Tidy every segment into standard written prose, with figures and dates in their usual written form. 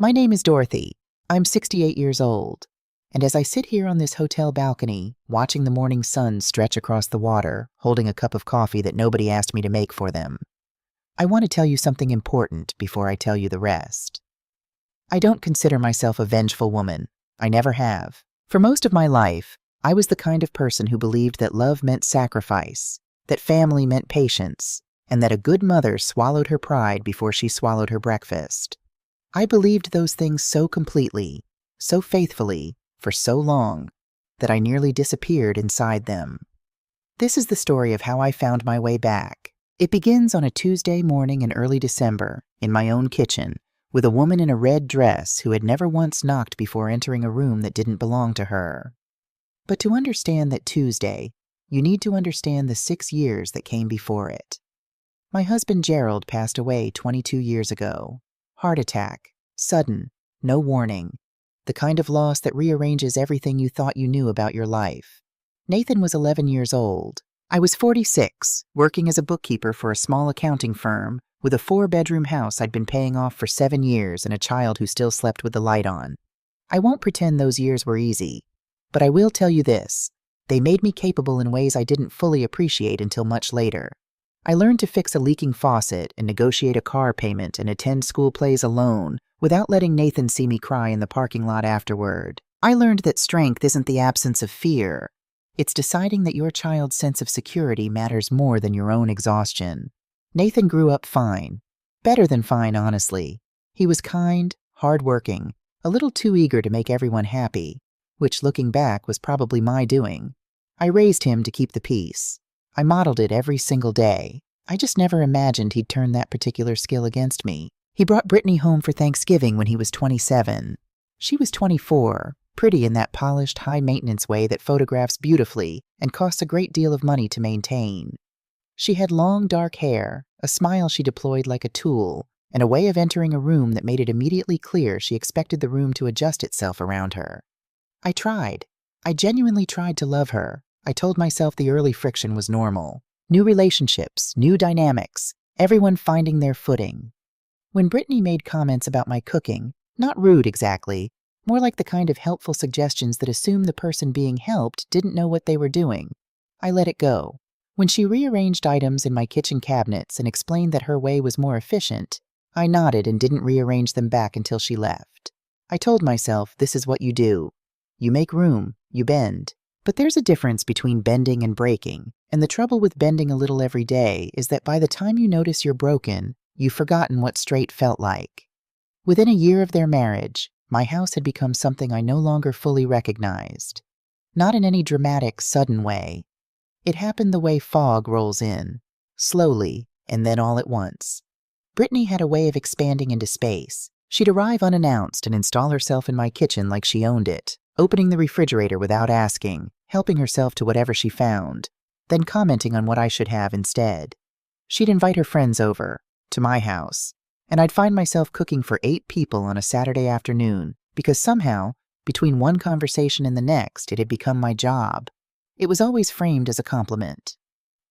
My name is Dorothy. I'm 68 years old. And as I sit here on this hotel balcony, watching the morning sun stretch across the water, holding a cup of coffee that nobody asked me to make for them, I want to tell you something important before I tell you the rest. I don't consider myself a vengeful woman. I never have. For most of my life, I was the kind of person who believed that love meant sacrifice, that family meant patience, and that a good mother swallowed her pride before she swallowed her breakfast. I believed those things so completely, so faithfully, for so long, that I nearly disappeared inside them. This is the story of how I found my way back. It begins on a Tuesday morning in early December, in my own kitchen, with a woman in a red dress who had never once knocked before entering a room that didn't belong to her. But to understand that Tuesday, you need to understand the 6 years that came before it. My husband Gerald passed away 22 years ago. Heart attack, sudden, no warning, the kind of loss that rearranges everything you thought you knew about your life. Nathan was 11 years old. I was 46, working as a bookkeeper for a small accounting firm with a 4-bedroom house I'd been paying off for 7 years and a child who still slept with the light on. I won't pretend those years were easy, but I will tell you this: they made me capable in ways I didn't fully appreciate until much later. I learned to fix a leaking faucet and negotiate a car payment and attend school plays alone without letting Nathan see me cry in the parking lot afterward. I learned that strength isn't the absence of fear. It's deciding that your child's sense of security matters more than your own exhaustion. Nathan grew up fine. Better than fine, honestly. He was kind, hardworking, a little too eager to make everyone happy, which, looking back, was probably my doing. I raised him to keep the peace. I modeled it every single day. I just never imagined he'd turn that particular skill against me. He brought Brittany home for Thanksgiving when he was 27. She was 24, pretty in that polished, high-maintenance way that photographs beautifully and costs a great deal of money to maintain. She had long, dark hair, a smile she deployed like a tool, and a way of entering a room that made it immediately clear she expected the room to adjust itself around her. I tried. I genuinely tried to love her. I told myself the early friction was normal. New relationships, new dynamics, everyone finding their footing. When Brittany made comments about my cooking, not rude exactly, more like the kind of helpful suggestions that assume the person being helped didn't know what they were doing, I let it go. When she rearranged items in my kitchen cabinets and explained that her way was more efficient, I nodded and didn't rearrange them back until she left. I told myself, this is what you do. You make room, you bend. But there's a difference between bending and breaking, and the trouble with bending a little every day is that by the time you notice you're broken, you've forgotten what straight felt like. Within a year of their marriage, my house had become something I no longer fully recognized. Not in any dramatic, sudden way. It happened the way fog rolls in, slowly, and then all at once. Brittany had a way of expanding into space. She'd arrive unannounced and install herself in my kitchen like she owned it, opening the refrigerator without asking, helping herself to whatever she found, then commenting on what I should have instead. She'd invite her friends over, to my house, and I'd find myself cooking for 8 people on a Saturday afternoon because somehow, between one conversation and the next, it had become my job. It was always framed as a compliment.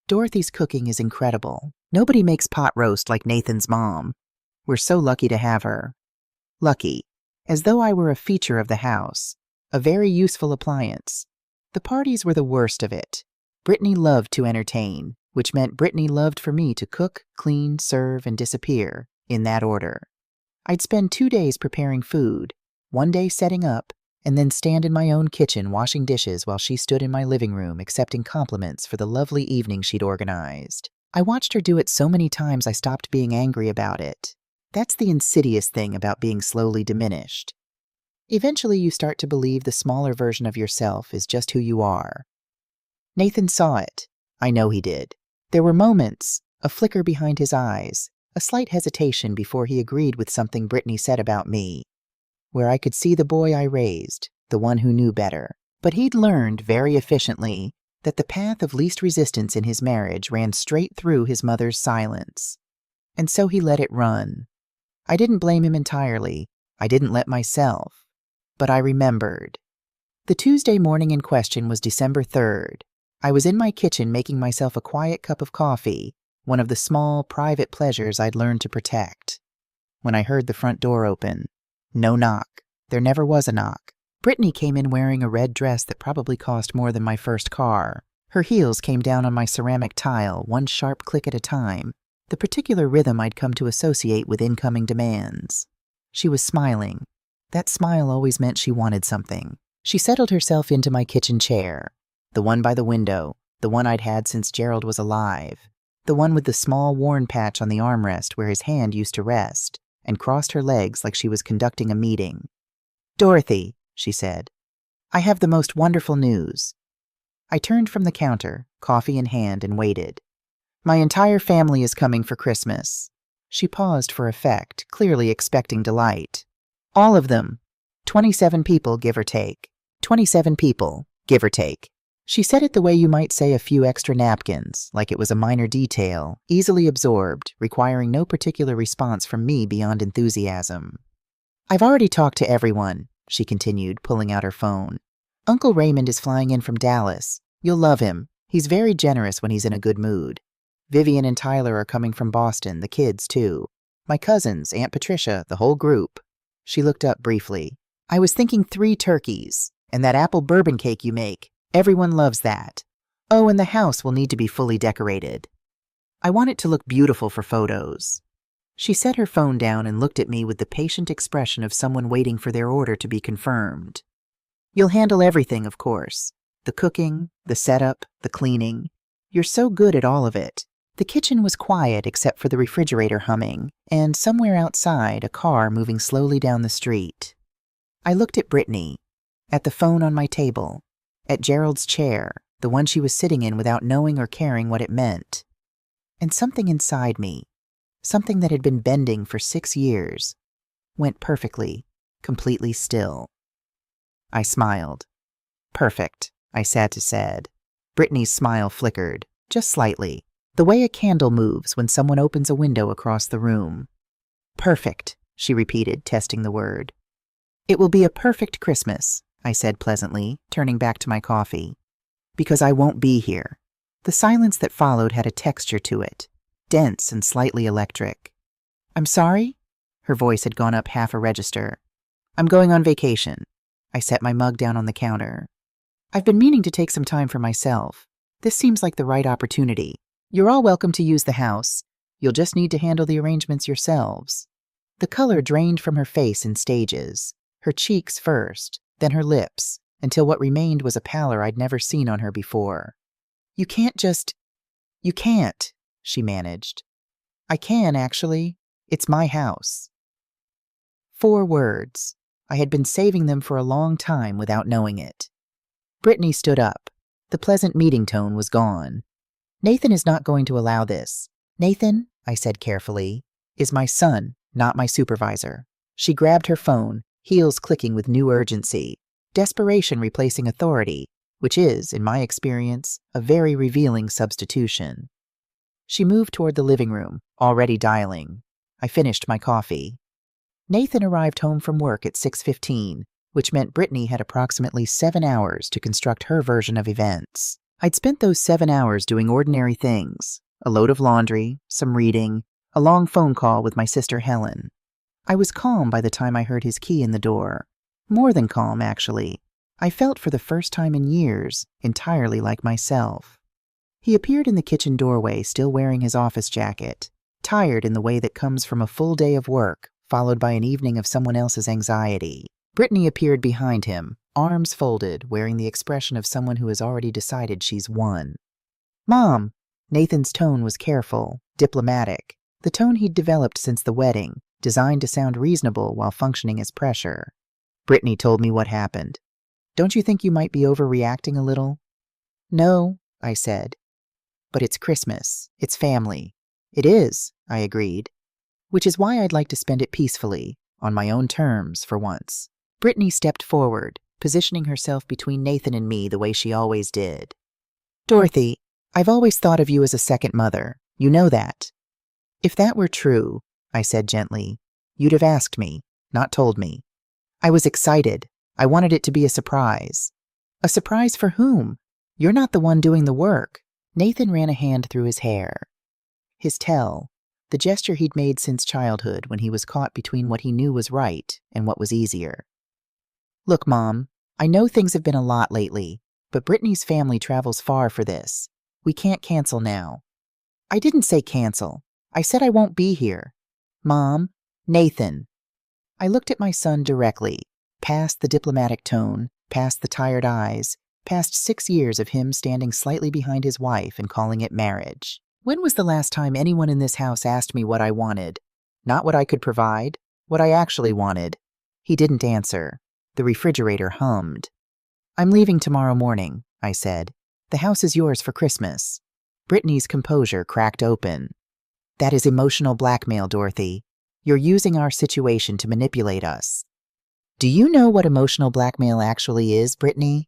Dorothy's cooking is incredible. Nobody makes pot roast like Nathan's mom. We're so lucky to have her. Lucky, as though I were a feature of the house, a very useful appliance. The parties were the worst of it. Brittany loved to entertain, which meant Brittany loved for me to cook, clean, serve, and disappear, in that order. I'd spend 2 days preparing food, 1 day setting up, and then stand in my own kitchen washing dishes while she stood in my living room accepting compliments for the lovely evening she'd organized. I watched her do it so many times I stopped being angry about it. That's the insidious thing about being slowly diminished. Eventually you start to believe the smaller version of yourself is just who you are. Nathan saw it. I know he did. There were moments, a flicker behind his eyes, a slight hesitation before he agreed with something Brittany said about me, where I could see the boy I raised, the one who knew better. But he'd learned very efficiently that the path of least resistance in his marriage ran straight through his mother's silence. And so he let it run. I didn't blame him entirely. I didn't let myself. But I remembered. The Tuesday morning in question was December 3rd. I was in my kitchen making myself a quiet cup of coffee, one of the small, private pleasures I'd learned to protect, when I heard the front door open. No knock. There never was a knock. Brittany came in wearing a red dress that probably cost more than my first car. Her heels came down on my ceramic tile, one sharp click at a time, the particular rhythm I'd come to associate with incoming demands. She was smiling. That smile always meant she wanted something. She settled herself into my kitchen chair, the one by the window, the one I'd had since Gerald was alive, the one with the small worn patch on the armrest where his hand used to rest, and crossed her legs like she was conducting a meeting. "Dorothy," she said, "I have the most wonderful news." I turned from the counter, coffee in hand, and waited. "My entire family is coming for Christmas." She paused for effect, clearly expecting delight. "All of them. 27 people, give or take. 27 people, give or take." She said it the way you might say a few extra napkins, like it was a minor detail, easily absorbed, requiring no particular response from me beyond enthusiasm. "I've already talked to everyone," she continued, pulling out her phone. "Uncle Raymond is flying in from Dallas. You'll love him. He's very generous when he's in a good mood. Vivian and Tyler are coming from Boston, the kids, too. My cousins, Aunt Patricia, the whole group." She looked up briefly. "I was thinking 3 turkeys, and that apple bourbon cake you make. Everyone loves that. Oh, and the house will need to be fully decorated. I want it to look beautiful for photos." She set her phone down and looked at me with the patient expression of someone waiting for their order to be confirmed. "You'll handle everything, of course. The cooking, the setup, the cleaning. You're so good at all of it." The kitchen was quiet except for the refrigerator humming, and somewhere outside, a car moving slowly down the street. I looked at Brittany, at the phone on my table, at Gerald's chair, the one she was sitting in without knowing or caring what it meant. And something inside me, something that had been bending for 6 years, went perfectly, completely still. I smiled. "Perfect," I said. Brittany's smile flickered, just slightly, the way a candle moves when someone opens a window across the room. "Perfect," she repeated, testing the word. "It will be a perfect Christmas," I said pleasantly, turning back to my coffee. "Because I won't be here." The silence that followed had a texture to it, dense and slightly electric. "I'm sorry?" Her voice had gone up half a register. "I'm going on vacation." I set my mug down on the counter. "I've been meaning to take some time for myself. This seems like the right opportunity. You're all welcome to use the house. You'll just need to handle the arrangements yourselves." The color drained from her face in stages, her cheeks first, then her lips, until what remained was a pallor I'd never seen on her before. "You can't, she managed. "I can, actually. It's my house." 4 words. I had been saving them for a long time without knowing it. Brittany stood up. The pleasant meeting tone was gone. "Nathan is not going to allow this. Nathan," I said carefully, "is my son, not my supervisor." She grabbed her phone, heels clicking with new urgency, desperation replacing authority, which is, in my experience, a very revealing substitution. She moved toward the living room, already dialing. I finished my coffee. Nathan arrived home from work at 6:15, which meant Brittany had approximately 7 hours to construct her version of events. I'd spent those 7 hours doing ordinary things, a load of laundry, some reading, a long phone call with my sister Helen. I was calm by the time I heard his key in the door. More than calm, actually. I felt for the first time in years entirely like myself. He appeared in the kitchen doorway still wearing his office jacket, tired in the way that comes from a full day of work, followed by an evening of someone else's anxiety. Brittany appeared behind him, arms folded, wearing the expression of someone who has already decided she's won. "Mom!" Nathan's tone was careful, diplomatic, the tone he'd developed since the wedding, designed to sound reasonable while functioning as pressure. Brittany told me what happened. "Don't you think you might be overreacting a little?" "No," I said. "But it's Christmas. It's family." "It is," I agreed. "Which is why I'd like to spend it peacefully, on my own terms, for once." Brittany stepped forward, positioning herself between Nathan and me the way she always did. "Dorothy, I've always thought of you as a second mother. You know that." "If that were true," I said gently, "you'd have asked me, not told me." I was excited. I wanted it to be a surprise. "A surprise for whom? You're not the one doing the work." Nathan ran a hand through his hair. His tell, the gesture he'd made since childhood when he was caught between what he knew was right and what was easier. Look, Mom, I know things have been a lot lately, but Brittany's family travels far for this. We can't cancel now. I didn't say cancel. I said I won't be here. Mom, Nathan. I looked at my son directly, past the diplomatic tone, past the tired eyes, past 6 years of him standing slightly behind his wife and calling it marriage. When was the last time anyone in this house asked me what I wanted? Not what I could provide, what I actually wanted. He didn't answer. The refrigerator hummed. I'm leaving tomorrow morning, I said. The house is yours for Christmas. Brittany's composure cracked open. That is emotional blackmail, Dorothy. You're using our situation to manipulate us. Do you know what emotional blackmail actually is, Brittany?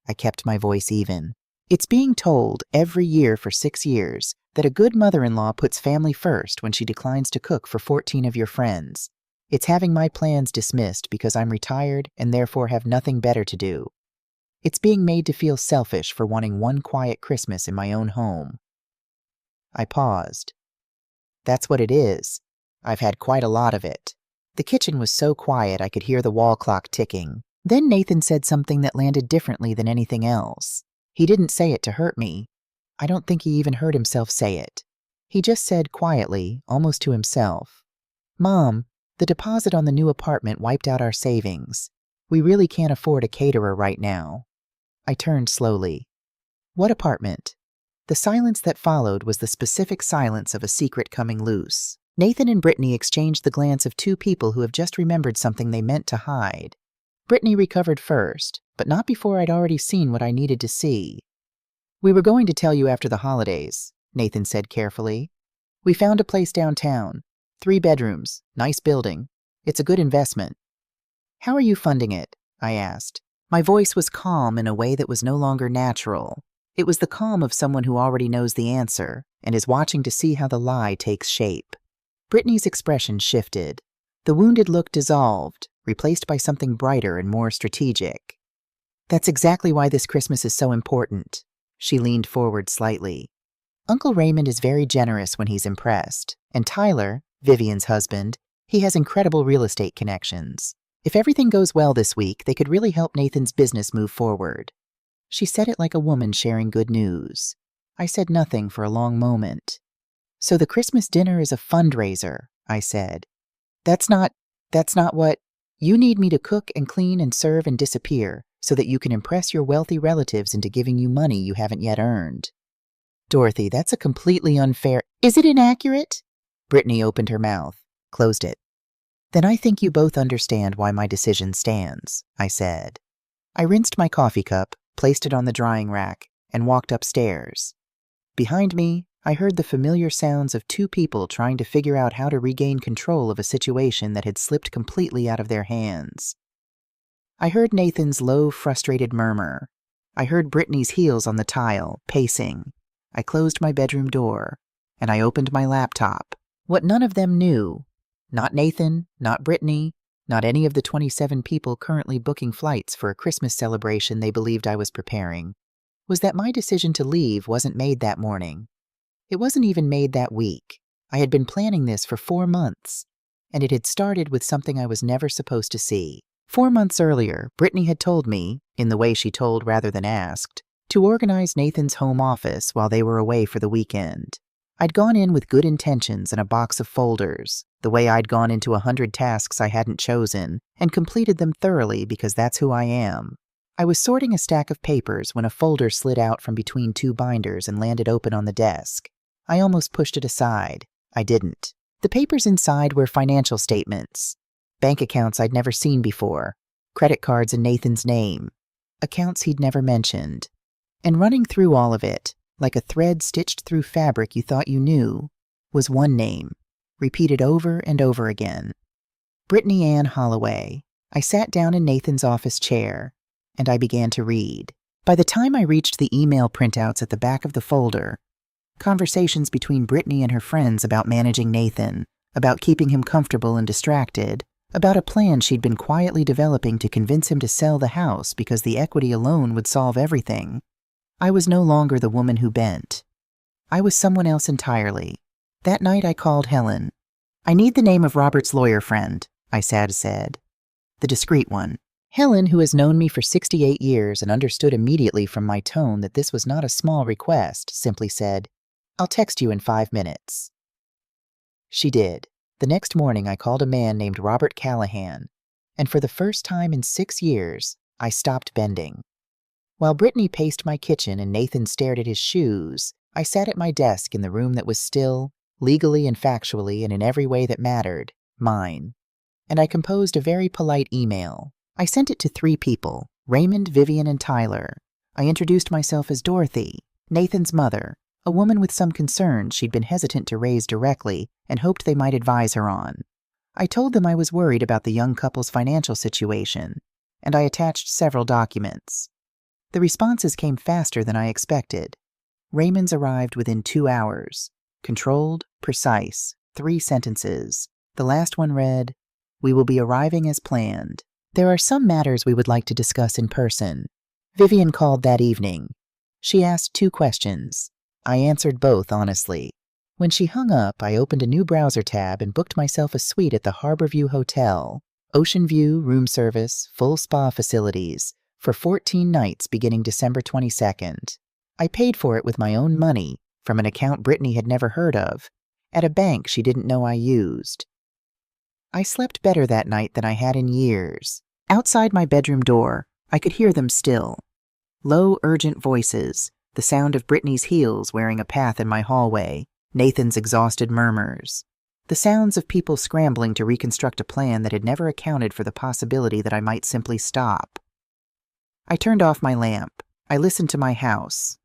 I kept my voice even. It's being told every year for 6 years that a good mother-in-law puts family first when she declines to cook for 14 of your friends. It's having my plans dismissed because I'm retired and therefore have nothing better to do. It's being made to feel selfish for wanting one quiet Christmas in my own home. I paused. That's what it is. I've had quite a lot of it. The kitchen was so quiet I could hear the wall clock ticking. Then Nathan said something that landed differently than anything else. He didn't say it to hurt me. I don't think he even heard himself say it. He just said quietly, almost to himself, Mom, the deposit on the new apartment wiped out our savings. We really can't afford a caterer right now. I turned slowly. What apartment? The silence that followed was the specific silence of a secret coming loose. Nathan and Brittany exchanged the glance of two people who have just remembered something they meant to hide. Brittany recovered first, but not before I'd already seen what I needed to see. We were going to tell you after the holidays, Nathan said carefully. We found a place downtown. 3 bedrooms, nice building. It's a good investment. How are you funding it? I asked. My voice was calm in a way that was no longer natural. It was the calm of someone who already knows the answer and is watching to see how the lie takes shape. Brittany's expression shifted. The wounded look dissolved, replaced by something brighter and more strategic. That's exactly why this Christmas is so important. She leaned forward slightly. Uncle Raymond is very generous when he's impressed, and Tyler, Vivian's husband, he has incredible real estate connections. If everything goes well this week, they could really help Nathan's business move forward. She said it like a woman sharing good news. I said nothing for a long moment. So the Christmas dinner is a fundraiser, I said. That's not what... You need me to cook and clean and serve and disappear so that you can impress your wealthy relatives into giving you money you haven't yet earned. Dorothy, that's a completely unfair... Is it inaccurate? Brittany opened her mouth, closed it. Then I think you both understand why my decision stands, I said. I rinsed my coffee cup, placed it on the drying rack, and walked upstairs. Behind me, I heard the familiar sounds of 2 people trying to figure out how to regain control of a situation that had slipped completely out of their hands. I heard Nathan's low, frustrated murmur. I heard Brittany's heels on the tile, pacing. I closed my bedroom door, and I opened my laptop. What none of them knew, not Nathan, not Brittany, not any of the 27 people currently booking flights for a Christmas celebration they believed I was preparing, was that my decision to leave wasn't made that morning. It wasn't even made that week. I had been planning this for 4 months, and it had started with something I was never supposed to see. 4 months earlier, Brittany had told me, in the way she told rather than asked, to organize Nathan's home office while they were away for the weekend. I'd gone in with good intentions and a box of folders, the way I'd gone into 100 tasks I hadn't chosen, and completed them thoroughly because that's who I am. I was sorting a stack of papers when a folder slid out from between 2 binders and landed open on the desk. I almost pushed it aside. I didn't. The papers inside were financial statements, bank accounts I'd never seen before, credit cards in Nathan's name, accounts he'd never mentioned. And running through all of it, like a thread stitched through fabric you thought you knew, was one name, repeated over and over again. Brittany Ann Holloway. I sat down in Nathan's office chair, and I began to read. By the time I reached the email printouts at the back of the folder, conversations between Brittany and her friends about managing Nathan, about keeping him comfortable and distracted, about a plan she'd been quietly developing to convince him to sell the house because the equity alone would solve everything. I was no longer the woman who bent. I was someone else entirely, That night I called Helen. "I need the name of Robert's lawyer friend," I said. "The discreet one." Helen, who has known me for 68 years and understood immediately from my tone that this was not a small request, simply said, "I'll text you in 5 minutes." She did. The next morning I called a man named Robert Callahan, and for the first time in 6 years, I stopped bending. While Brittany paced my kitchen and Nathan stared at his shoes, I sat at my desk in the room that was still, legally and factually and in every way that mattered, mine. And I composed a very polite email. I sent it to 3 people, Raymond, Vivian, and Tyler. I introduced myself as Dorothy, Nathan's mother, a woman with some concerns she'd been hesitant to raise directly and hoped they might advise her on. I told them I was worried about the young couple's financial situation, and I attached several documents. The responses came faster than I expected. Raymond's arrived within 2 hours. Controlled, precise, 3 sentences. The last one read, "We will be arriving as planned. There are some matters we would like to discuss in person." Vivian called that evening. She asked 2 questions. I answered both honestly. When she hung up, I opened a new browser tab and booked myself a suite at the Harborview Hotel. Ocean view, room service, full spa facilities, for 14 nights beginning December 22nd. I paid for it with my own money, from an account Brittany had never heard of, at a bank she didn't know I used. I slept better that night than I had in years. Outside my bedroom door, I could hear them still. Low, urgent voices, the sound of Brittany's heels wearing a path in my hallway, Nathan's exhausted murmurs. The sounds of people scrambling to reconstruct a plan that had never accounted for the possibility that I might simply stop. I turned off my lamp. I listened to my house,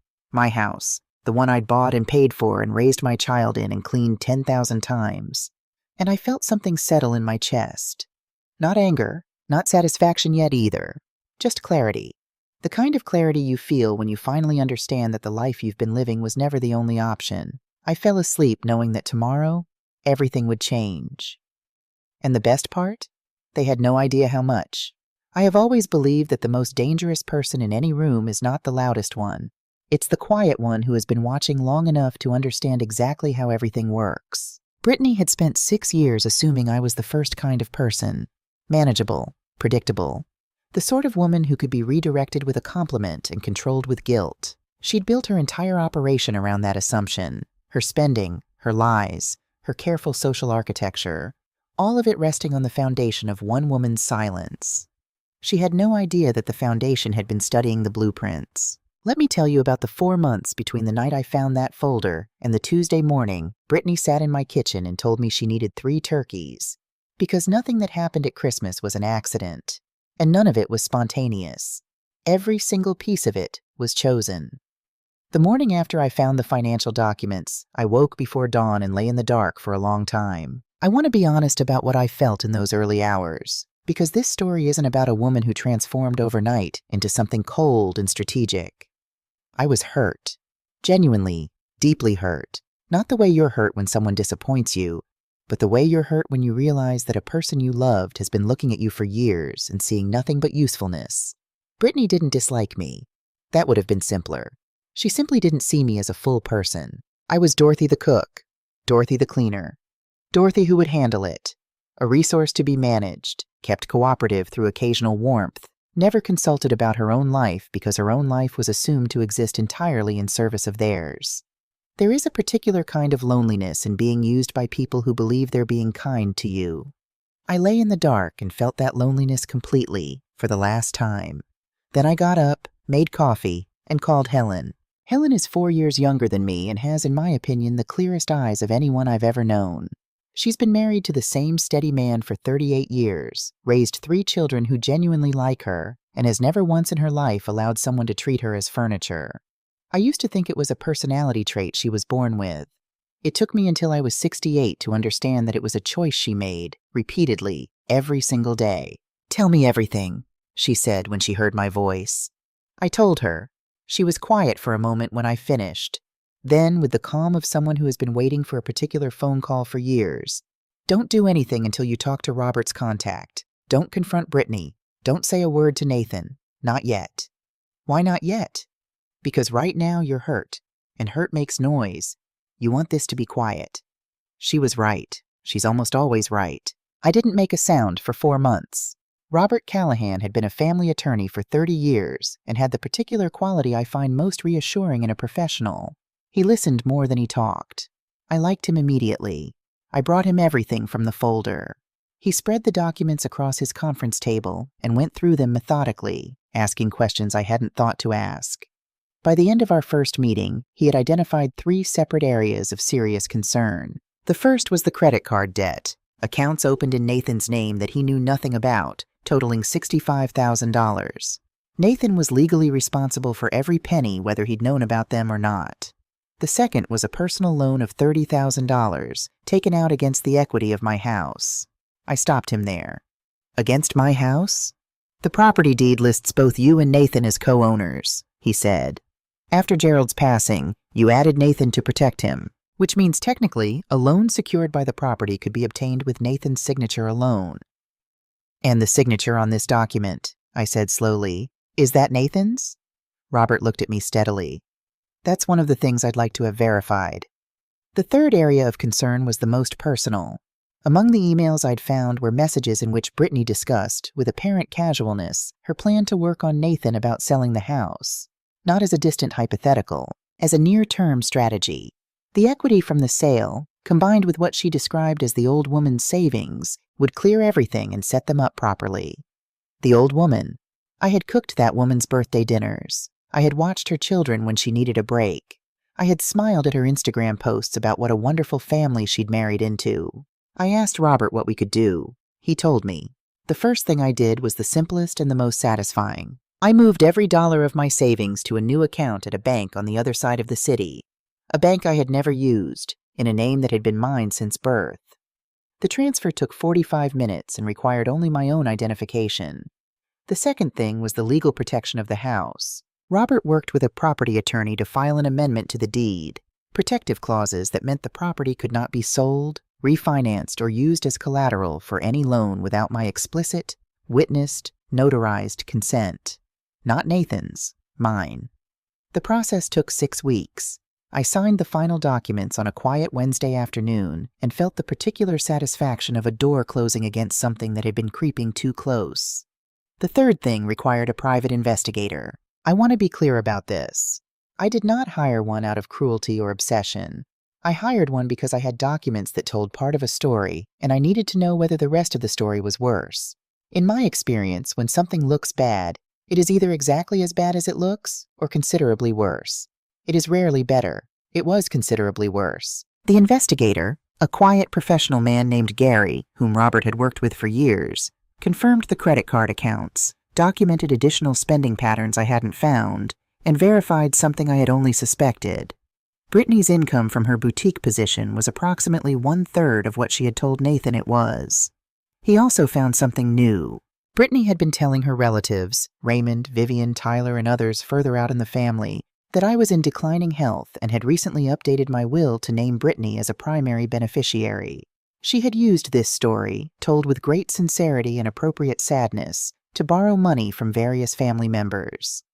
the one I'd bought and paid for and raised my child in and cleaned 10,000 times. And I felt something settle in my chest. Not anger, not satisfaction yet either, just clarity. The kind of clarity you feel when you finally understand that the life you've been living was never the only option. I fell asleep knowing that tomorrow, everything would change. And the best part? They had no idea how much. I have always believed that the most dangerous person in any room is not the loudest one. It's the quiet one who has been watching long enough to understand exactly how everything works. Brittany had spent 6 years assuming I was the first kind of person. Manageable, predictable. The sort of woman who could be redirected with a compliment and controlled with guilt. She'd built her entire operation around that assumption. Her spending, her lies, her careful social architecture. All of it resting on the foundation of one woman's silence. She had no idea that the foundation had been studying the blueprints. Let me tell you about the 4 months between the night I found that folder and the Tuesday morning Brittany sat in my kitchen and told me she needed 3 turkeys. Because nothing that happened at Christmas was an accident, and none of it was spontaneous. Every single piece of it was chosen. The morning after I found the financial documents, I woke before dawn and lay in the dark for a long time. I want to be honest about what I felt in those early hours, because this story isn't about a woman who transformed overnight into something cold and strategic. I was hurt. Genuinely, deeply hurt. Not the way you're hurt when someone disappoints you, but the way you're hurt when you realize that a person you loved has been looking at you for years and seeing nothing but usefulness. Brittany didn't dislike me. That would have been simpler. She simply didn't see me as a full person. I was Dorothy the cook, Dorothy the cleaner, Dorothy who would handle it, a resource to be managed, kept cooperative through occasional warmth, never consulted about her own life because her own life was assumed to exist entirely in service of theirs. There is a particular kind of loneliness in being used by people who believe they're being kind to you. I lay in the dark and felt that loneliness completely, for the last time. Then I got up, made coffee, and called Helen. Helen is 4 years younger than me and has, in my opinion, the clearest eyes of anyone I've ever known. She's been married to the same steady man for 38 years, raised 3 children who genuinely like her, and has never once in her life allowed someone to treat her as furniture. I used to think it was a personality trait she was born with. It took me until I was 68 to understand that it was a choice she made, repeatedly, every single day. "Tell me everything," she said when she heard my voice. I told her. She was quiet for a moment when I finished. Then, with the calm of someone who has been waiting for a particular phone call for years, "Don't do anything until you talk to Robert's contact. Don't confront Brittany. Don't say a word to Nathan. Not yet." "Why not yet?" "Because right now you're hurt, and hurt makes noise. You want this to be quiet." She was right. She's almost always right. I didn't make a sound for 4 months. Robert Callahan had been a family attorney for 30 years and had the particular quality I find most reassuring in a professional. He listened more than he talked. I liked him immediately. I brought him everything from the folder. He spread the documents across his conference table and went through them methodically, asking questions I hadn't thought to ask. By the end of our first meeting, he had identified 3 separate areas of serious concern. The first was the credit card debt, accounts opened in Nathan's name that he knew nothing about, totaling $65,000. Nathan was legally responsible for every penny, whether he'd known about them or not. The second was a personal loan of $30,000 taken out against the equity of my house. I stopped him there. Against my house? The property deed lists both you and Nathan as co-owners, he said. After Gerald's passing, you added Nathan to protect him, which means technically a loan secured by the property could be obtained with Nathan's signature alone. And the signature on this document, I said slowly, is that Nathan's? Robert looked at me steadily. That's one of the things I'd like to have verified. The third area of concern was the most personal. Among the emails I'd found were messages in which Brittany discussed, with apparent casualness, her plan to work on Nathan about selling the house. Not as a distant hypothetical, as a near-term strategy. The equity from the sale, combined with what she described as the old woman's savings, would clear everything and set them up properly. The old woman. I had cooked that woman's birthday dinners. I had watched her children when she needed a break. I had smiled at her Instagram posts about what a wonderful family she'd married into. I asked Robert what we could do. He told me. The first thing I did was the simplest and the most satisfying. I moved every dollar of my savings to a new account at a bank on the other side of the city. A bank I had never used, in a name that had been mine since birth. The transfer took 45 minutes and required only my own identification. The second thing was the legal protection of the house. Robert worked with a property attorney to file an amendment to the deed, protective clauses that meant the property could not be sold, refinanced, or used as collateral for any loan without my explicit, witnessed, notarized consent. Not Nathan's, mine. The process took 6 weeks. I signed the final documents on a quiet Wednesday afternoon and felt the particular satisfaction of a door closing against something that had been creeping too close. The third thing required a private investigator. I want to be clear about this. I did not hire one out of cruelty or obsession. I hired one because I had documents that told part of a story, and I needed to know whether the rest of the story was worse. In my experience, when something looks bad, it is either exactly as bad as it looks, or considerably worse. It is rarely better. It was considerably worse. The investigator, a quiet professional man named Gary, whom Robert had worked with for years, confirmed the credit card accounts, documented additional spending patterns I hadn't found, and verified something I had only suspected. Brittany's income from her boutique position was approximately 1/3 of what she had told Nathan it was. He also found something new. Brittany had been telling her relatives, Raymond, Vivian, Tyler, and others further out in the family, that I was in declining health and had recently updated my will to name Brittany as a primary beneficiary. She had used this story, told with great sincerity and appropriate sadness, to borrow money from various family members.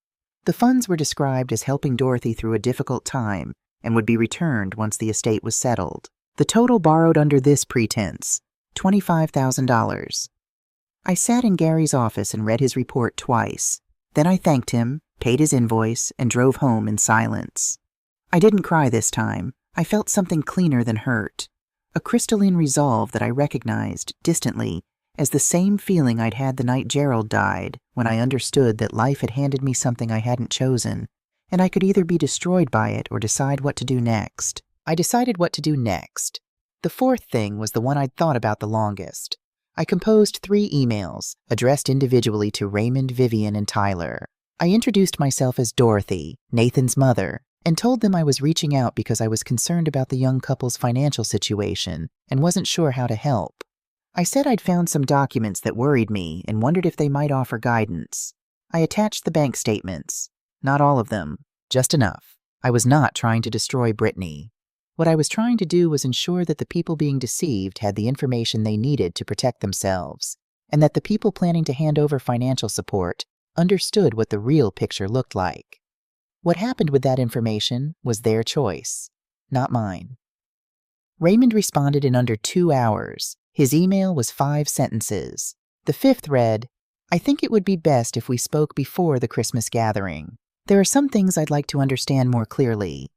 The funds were described as helping Dorothy through a difficult time and would be returned once the estate was settled. The total borrowed under this pretense, $25,000. I sat in Gary's office and read his report twice. Then I thanked him, paid his invoice, and drove home in silence. I didn't cry this time. I felt something cleaner than hurt. A crystalline resolve that I recognized, distantly, as the same feeling I'd had the night Gerald died, when I understood that life had handed me something I hadn't chosen, and I could either be destroyed by it or decide what to do next. I decided what to do next. The fourth thing was the one I'd thought about the longest. I composed 3 emails, addressed individually to Raymond, Vivian, and Tyler. I introduced myself as Dorothy, Nathan's mother, and told them I was reaching out because I was concerned about the young couple's financial situation and wasn't sure how to help. I said I'd found some documents that worried me and wondered if they might offer guidance. I attached the bank statements. Not all of them, just enough. I was not trying to destroy Brittany. What I was trying to do was ensure that the people being deceived had the information they needed to protect themselves, and that the people planning to hand over financial support understood what the real picture looked like. What happened with that information was their choice, not mine. Raymond responded in under 2 hours. His email was 5 sentences. The 5th read, "I think it would be best if we spoke before the Christmas gathering. There are some things I'd like to understand more clearly."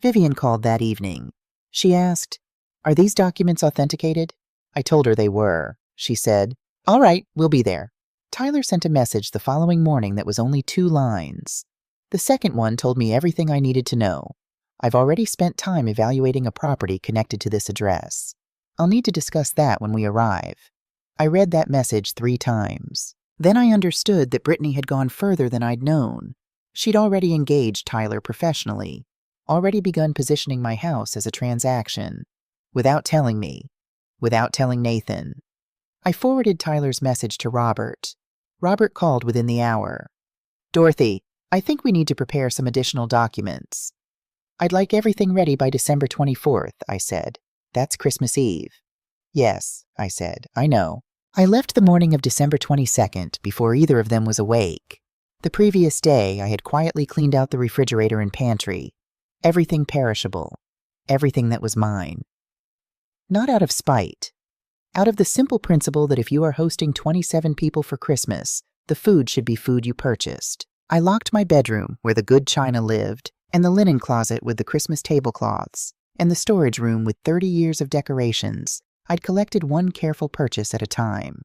Vivian called that evening. She asked, "Are these documents authenticated?" I told her they were. She said, "All right, we'll be there." Tyler sent a message the following morning that was only 2 lines. The second one told me everything I needed to know. "I've already spent time evaluating a property connected to this address. I'll need to discuss that when we arrive." I read that message 3 times. Then I understood that Brittany had gone further than I'd known. She'd already engaged Tyler professionally, already begun positioning my house as a transaction, without telling me, without telling Nathan. I forwarded Tyler's message to Robert. Robert called within the hour. "Dorothy, I think we need to prepare some additional documents." "I'd like everything ready by December 24th, I said. "That's Christmas Eve." "Yes," I said, "I know." I left the morning of December 22nd before either of them was awake. The previous day, I had quietly cleaned out the refrigerator and pantry. Everything perishable. Everything that was mine. Not out of spite. Out of the simple principle that if you are hosting 27 people for Christmas, the food should be food you purchased. I locked my bedroom, where the good china lived, and the linen closet with the Christmas tablecloths, and the storage room with 30 years of decorations. I'd collected one careful purchase at a time.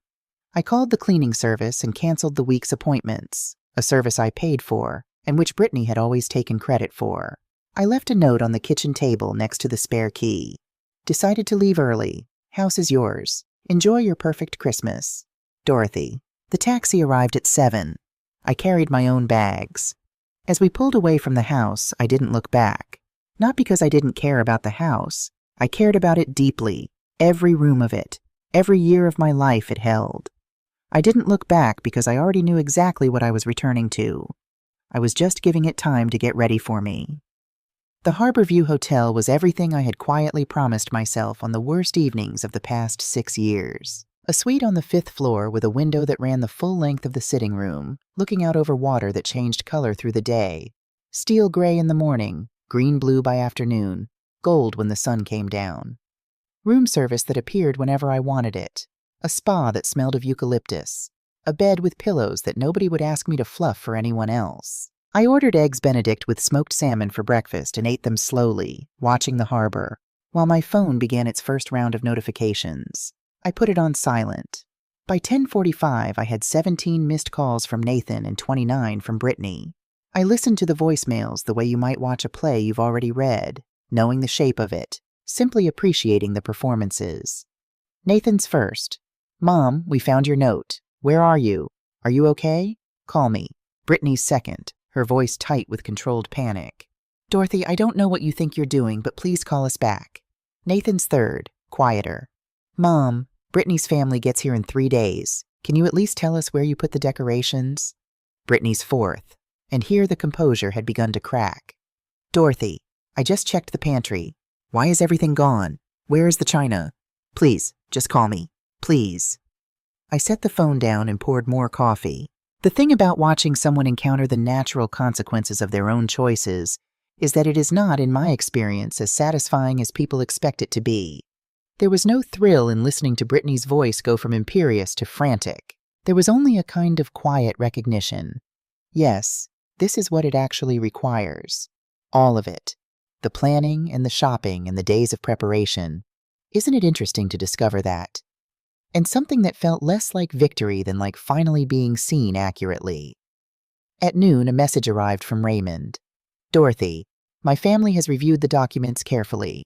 I called the cleaning service and canceled the week's appointments, a service I paid for, and which Brittany had always taken credit for. I left a note on the kitchen table next to the spare key. "Decided to leave early. House is yours. Enjoy your perfect Christmas. Dorothy." The taxi arrived at 7. I carried my own bags. As we pulled away from the house, I didn't look back. Not because I didn't care about the house. I cared about it deeply. Every room of it, every year of my life it held. I didn't look back because I already knew exactly what I was returning to. I was just giving it time to get ready for me. The Harborview Hotel was everything I had quietly promised myself on the worst evenings of the past 6 years. A suite on the 5th floor with a window that ran the full length of the sitting room, looking out over water that changed color through the day. Steel gray in the morning, green-blue by afternoon, gold when the sun came down. Room service that appeared whenever I wanted it. A spa that smelled of eucalyptus. A bed with pillows that nobody would ask me to fluff for anyone else. I ordered eggs Benedict with smoked salmon for breakfast and ate them slowly, watching the harbor, while my phone began its first round of notifications. I put it on silent. By 10:45, I had 17 missed calls from Nathan and 29 from Brittany. I listened to the voicemails the way you might watch a play you've already read, knowing the shape of it, simply appreciating the performances. Nathan's first. "Mom, we found your note. Where are you? Are you okay? Call me." Brittany's second, her voice tight with controlled panic. "Dorothy, I don't know what you think you're doing, but please call us back." Nathan's third, quieter. "Mom, Brittany's family gets here in 3 days. Can you at least tell us where you put the decorations?" Brittany's fourth, and here the composure had begun to crack. "Dorothy, I just checked the pantry. Why is everything gone? Where is the china? Please, just call me. Please." I set the phone down and poured more coffee. The thing about watching someone encounter the natural consequences of their own choices is that it is not, in my experience, as satisfying as people expect it to be. There was no thrill in listening to Brittany's voice go from imperious to frantic. There was only a kind of quiet recognition. Yes, this is what it actually requires. All of it. The planning and the shopping and the days of preparation. Isn't it interesting to discover that? And something that felt less like victory than like finally being seen accurately. At noon, a message arrived from Raymond. "Dorothy, my family has reviewed the documents carefully.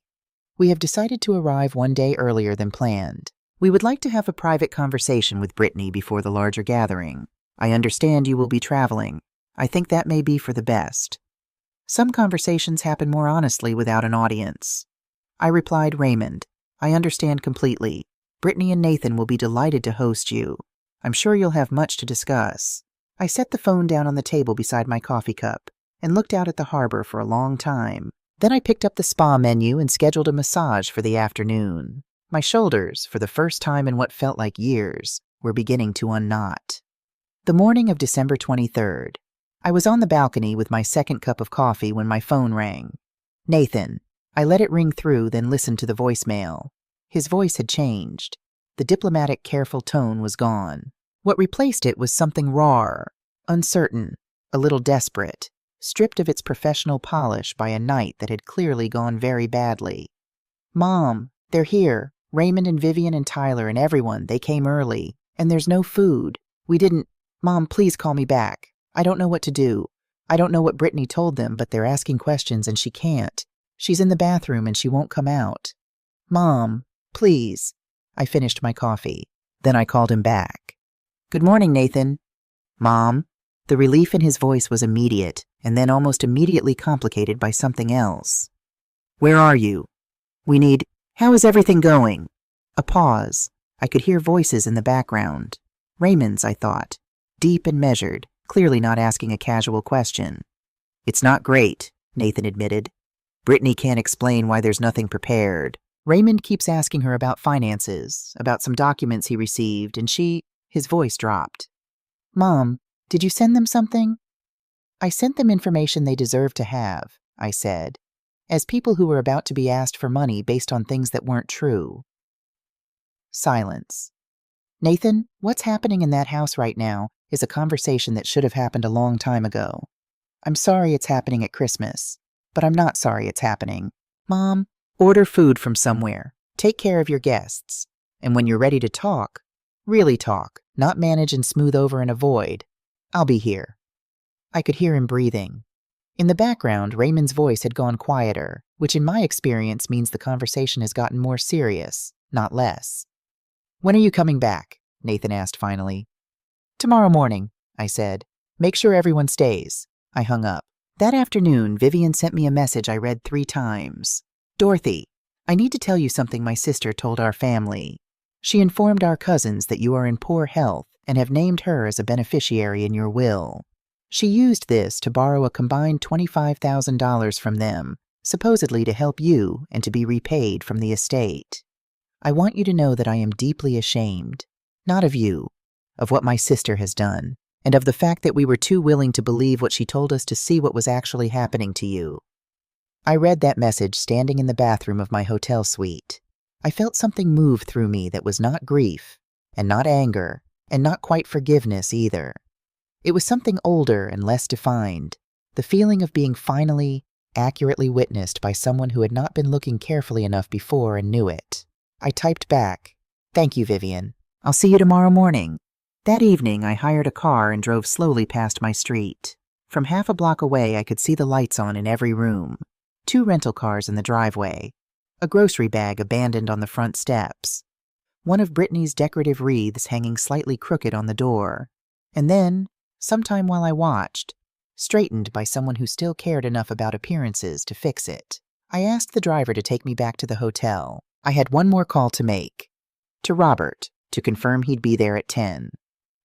We have decided to arrive 1 day earlier than planned. We would like to have a private conversation with Brittany before the larger gathering. I understand you will be traveling. I think that may be for the best. Some conversations happen more honestly without an audience." I replied, "Raymond, I understand completely. Brittany and Nathan will be delighted to host you. I'm sure you'll have much to discuss." I set the phone down on the table beside my coffee cup and looked out at the harbor for a long time. Then I picked up the spa menu and scheduled a massage for the afternoon. My shoulders, for the first time in what felt like years, were beginning to unknot. The morning of December 23rd. I was on the balcony with my second cup of coffee when my phone rang. "Nathan, I let it ring through, then listened to the voicemail. His voice had changed. The diplomatic, careful tone was gone. What replaced it was something raw, uncertain, a little desperate, stripped of its professional polish by a night that had clearly gone very badly. "Mom, they're here. Raymond and Vivian and Tyler and everyone. They came early. And there's no food. We didn't. Mom, please call me back. I don't know what to do. I don't know what Brittany told them, but they're asking questions and she can't. She's in the bathroom and she won't come out. Mom, please." I finished my coffee. Then I called him back. "Good morning, Nathan." "Mom." The relief in his voice was immediate, and then almost immediately complicated by something else. "Where are you? We need... How is everything going?" A pause. I could hear voices in the background. Raymond's, I thought. Deep and measured, clearly not asking a casual question. "It's not great," Nathan admitted. "Brittany can't explain why there's nothing prepared. Raymond keeps asking her about finances, about some documents he received, and his voice dropped. "Mom, did you send them something?" "I sent them information they deserve to have," I said, as people who were about to be asked for money based on things that weren't true. Silence. "Nathan, what's happening in that house right now is a conversation that should have happened a long time ago. I'm sorry it's happening at Christmas, but I'm not sorry it's happening. Mom, order food from somewhere. Take care of your guests. And when you're ready to talk, really talk, not manage and smooth over and avoid. I'll be here." I could hear him breathing. In the background, Raymond's voice had gone quieter, which in my experience means the conversation has gotten more serious, not less. "When are you coming back?" Nathan asked finally. "Tomorrow morning," I said. "Make sure everyone stays." I hung up. That afternoon, Vivian sent me a message I read 3 times. "Dorothy, I need to tell you something my sister told our family. She informed our cousins that you are in poor health and have named her as a beneficiary in your will. She used this to borrow a combined $25,000 from them, supposedly to help you and to be repaid from the estate. I want you to know that I am deeply ashamed, not of you, of what my sister has done, and of the fact that we were too willing to believe what she told us to see what was actually happening to you." I read that message standing in the bathroom of my hotel suite. I felt something move through me that was not grief, and not anger, and not quite forgiveness either. It was something older and less defined, the feeling of being finally, accurately witnessed by someone who had not been looking carefully enough before and knew it. I typed back, "Thank you, Vivian. I'll see you tomorrow morning." That evening, I hired a car and drove slowly past my street. From half a block away, I could see the lights on in every room. 2 rental cars in the driveway. A grocery bag abandoned on the front steps. One of Brittany's decorative wreaths hanging slightly crooked on the door. And then, sometime while I watched, straightened by someone who still cared enough about appearances to fix it. I asked the driver to take me back to the hotel. I had one more call to make. To Robert, to confirm he'd be there at 10.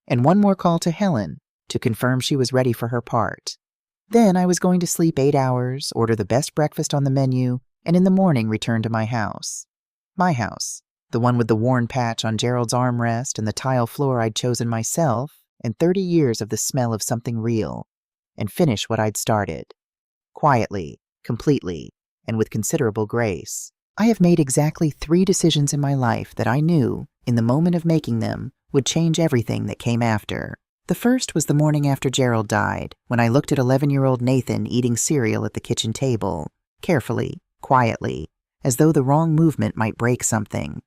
And one more call to Helen, to confirm she was ready for her part. Then I was going to sleep 8 hours, order the best breakfast on the menu, and in the morning return to my house. My house, the one with the worn patch on Gerald's armrest and the tile floor I'd chosen myself, and 30 years of the smell of something real, and finish what I'd started. Quietly, completely, and with considerable grace. I have made exactly 3 decisions in my life that I knew, in the moment of making them, would change everything that came after. The first was the morning after Gerald died, when I looked at 11-year-old Nathan eating cereal at the kitchen table, carefully, quietly, as though the wrong movement might break something,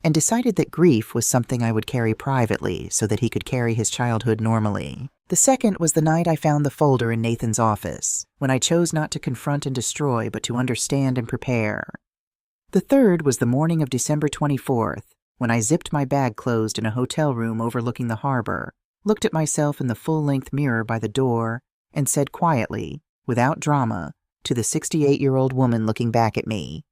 and decided that grief was something I would carry privately so that he could carry his childhood normally. The second was the night I found the folder in Nathan's office, when I chose not to confront and destroy but to understand and prepare. The third was the morning of December 24th, when I zipped my bag closed in a hotel room overlooking the harbor, looked at myself in the full-length mirror by the door, and said quietly, without drama, to the 68-year-old woman looking back at me,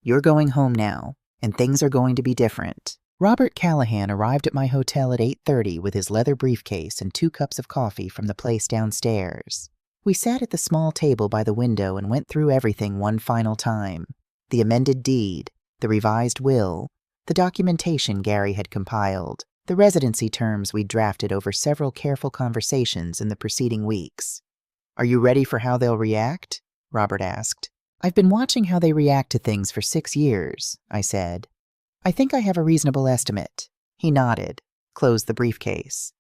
"You're going home now, and things are going to be different." Robert Callahan arrived at my hotel at 8:30 with his leather briefcase and 2 cups of coffee from the place downstairs. We sat at the small table by the window and went through everything one final time. The amended deed, the revised will, the documentation Gary had compiled, the residency terms we'd drafted over several careful conversations in the preceding weeks. "Are you ready for how they'll react?" Robert asked. I've been watching how they react to things for 6 years, I said. I think I have a reasonable estimate. He nodded, closed the briefcase.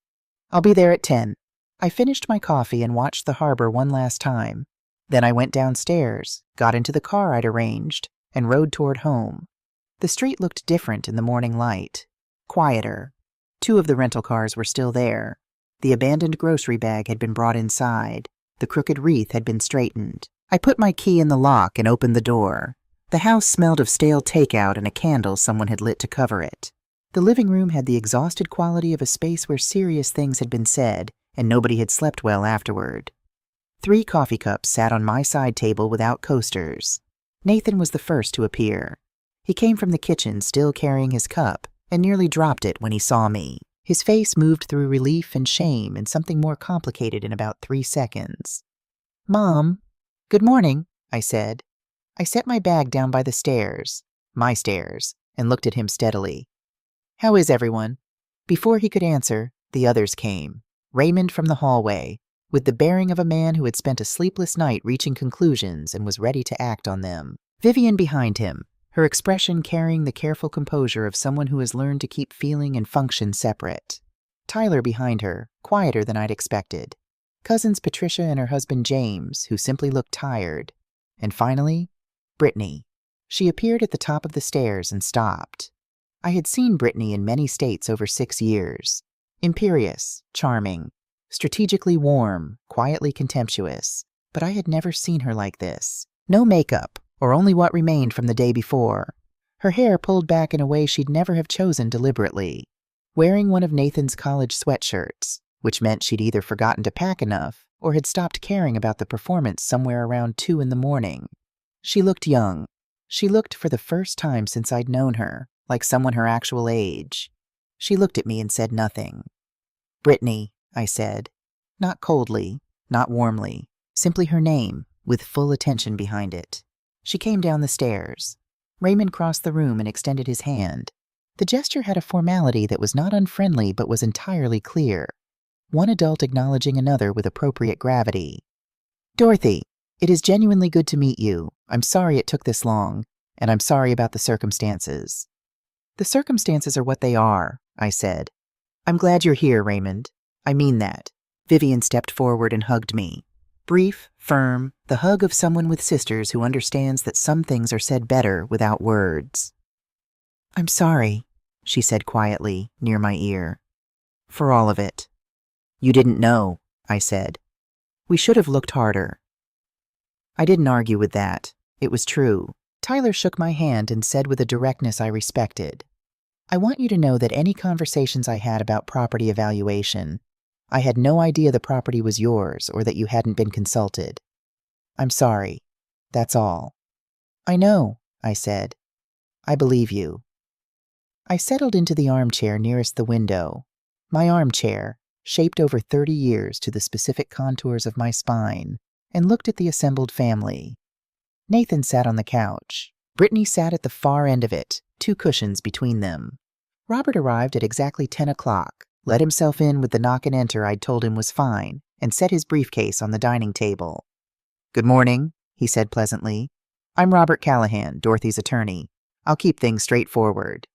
I'll be there at 10. I finished my coffee and watched the harbor one last time. Then I went downstairs, got into the car I'd arranged, and rode toward home. The street looked different in the morning light. Quieter. 2 of the rental cars were still there. The abandoned grocery bag had been brought inside. The crooked wreath had been straightened. I put my key in the lock and opened the door. The house smelled of stale takeout and a candle someone had lit to cover it. The living room had the exhausted quality of a space where serious things had been said and nobody had slept well afterward. 3 coffee cups sat on my side table without coasters. Nathan was the first to appear. He came from the kitchen still carrying his cup and nearly dropped it when he saw me. His face moved through relief and shame and something more complicated in about 3 seconds. "Mom." "Good morning," I said. I set my bag down by the stairs, my stairs, and looked at him steadily. "How is everyone?" Before he could answer, the others came. Raymond from the hallway, with the bearing of a man who had spent a sleepless night reaching conclusions and was ready to act on them. Vivian behind him, her expression carrying the careful composure of someone who has learned to keep feeling and function separate. Tyler behind her, quieter than I'd expected. Cousins Patricia and her husband James, who simply looked tired. And finally, Brittany. She appeared at the top of the stairs and stopped. I had seen Brittany in many states over 6 years. Imperious, charming, strategically warm, quietly contemptuous. But I had never seen her like this. No makeup, or only what remained from the day before. Her hair pulled back in a way she'd never have chosen deliberately. Wearing one of Nathan's college sweatshirts, which meant she'd either forgotten to pack enough or had stopped caring about the performance somewhere around 2 in the morning. She looked young. She looked, for the first time since I'd known her, like someone her actual age. She looked at me and said nothing. "Brittany," I said. Not coldly, not warmly, simply her name, with full attention behind it. She came down the stairs. Raymond crossed the room and extended his hand. The gesture had a formality that was not unfriendly but was entirely clear. One adult acknowledging another with appropriate gravity. "Dorothy, it is genuinely good to meet you. I'm sorry it took this long, and I'm sorry about the circumstances." "The circumstances are what they are," I said. "I'm glad you're here, Raymond. I mean that." Vivian stepped forward and hugged me. Brief, firm, the hug of someone with sisters who understands that some things are said better without words. "I'm sorry," she said quietly, near my ear. "For all of it." "You didn't know," I said. "We should have looked harder." I didn't argue with that. It was true. Tyler shook my hand and said with a directness I respected, "I want you to know that any conversations I had about property evaluation, I had no idea the property was yours or that you hadn't been consulted. I'm sorry. That's all." "I know," I said. "I believe you." I settled into the armchair nearest the window. My armchair, shaped over 30 years to the specific contours of my spine, and looked at the assembled family. Nathan sat on the couch. Brittany sat at the far end of it, 2 cushions between them. Robert arrived at exactly 10 o'clock, let himself in with the knock and enter I'd told him was fine, and set his briefcase on the dining table. "Good morning," he said pleasantly. "I'm Robert Callahan, Dorothy's attorney. I'll keep things straightforward."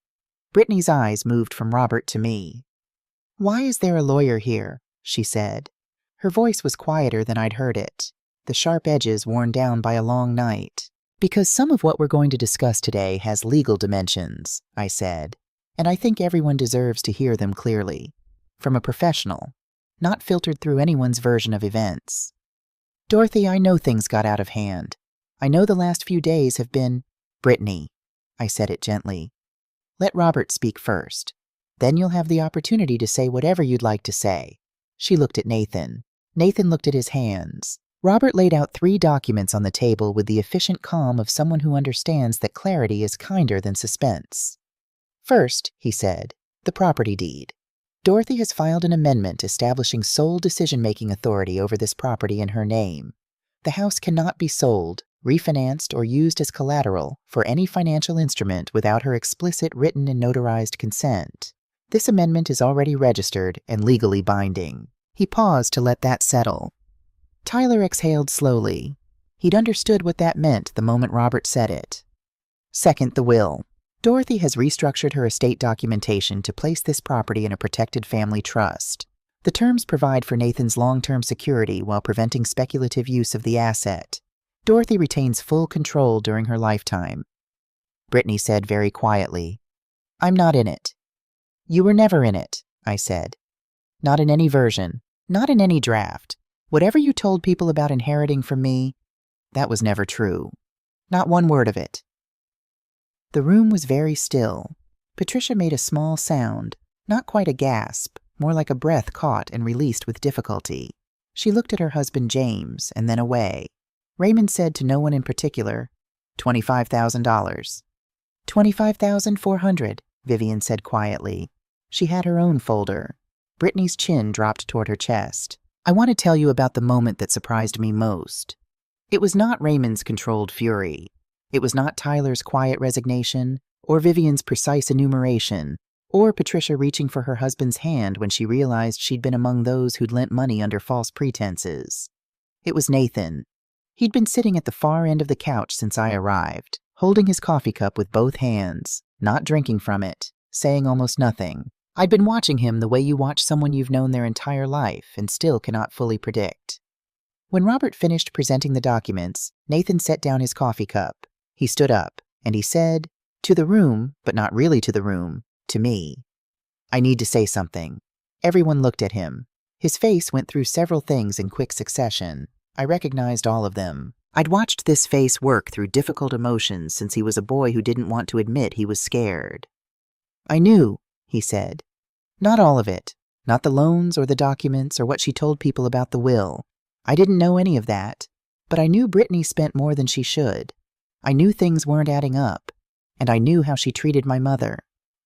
Brittany's eyes moved from Robert to me. "Why is there a lawyer here?" she said. Her voice was quieter than I'd heard it, the sharp edges worn down by a long night. "Because some of what we're going to discuss today has legal dimensions," I said, "and I think everyone deserves to hear them clearly, from a professional, not filtered through anyone's version of events. Dorothy, I know things got out of hand. I know the last few days have been—" "Brittany," I said it gently. "Let Robert speak first. Then you'll have the opportunity to say whatever you'd like to say." She looked at Nathan. Nathan looked at his hands. Robert laid out 3 documents on the table with the efficient calm of someone who understands that clarity is kinder than suspense. "First," he said, "the property deed. Dorothy has filed an amendment establishing sole decision-making authority over this property in her name. The house cannot be sold, refinanced, or used as collateral for any financial instrument without her explicit written and notarized consent. This amendment is already registered and legally binding." He paused to let that settle. Tyler exhaled slowly. He'd understood what that meant the moment Robert said it. Second, the will. Dorothy has restructured her estate documentation to place this property in a protected family trust. The terms provide for Nathan's long-term security while preventing speculative use of the asset. Dorothy retains full control during her lifetime. Brittany said very quietly, "I'm not in it." "You were never in it," I said. "Not in any version, not in any draft. Whatever you told people about inheriting from me, that was never true. Not one word of it." The room was very still. Patricia made a small sound, not quite a gasp, more like a breath caught and released with difficulty. She looked at her husband James and then away. Raymond said to no one in particular, $25,000. $25,400, Vivian said quietly. She had her own folder. Brittany's chin dropped toward her chest. "I want to tell you about the moment that surprised me most. It was not Raymond's controlled fury. It was not Tyler's quiet resignation, or Vivian's precise enumeration, or Patricia reaching for her husband's hand when she realized she'd been among those who'd lent money under false pretenses. It was Nathan. He'd been sitting at the far end of the couch since I arrived, holding his coffee cup with both hands, not drinking from it, saying almost nothing. I'd been watching him the way you watch someone you've known their entire life and still cannot fully predict. When Robert finished presenting the documents, Nathan set down his coffee cup. He stood up, and he said, to the room, but not really to the room, to me, "I need to say something." Everyone looked at him. His face went through several things in quick succession. I recognized all of them. I'd watched this face work through difficult emotions since he was a boy who didn't want to admit he was scared. "I knew," he said. "Not all of it. Not the loans or the documents or what she told people about the will. I didn't know any of that. But I knew Brittany spent more than she should. I knew things weren't adding up. And I knew how she treated my mother.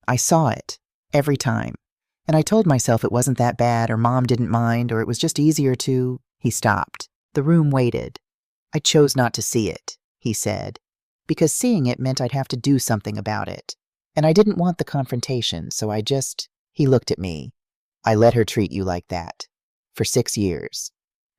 I saw it. Every time. And I told myself it wasn't that bad or Mom didn't mind or it was just easier to—" He stopped. The room waited. "I chose not to see it," he said, "because seeing it meant I'd have to do something about it. And I didn't want the confrontation, so I just—" He looked at me. "I let her treat you like that. For 6 years.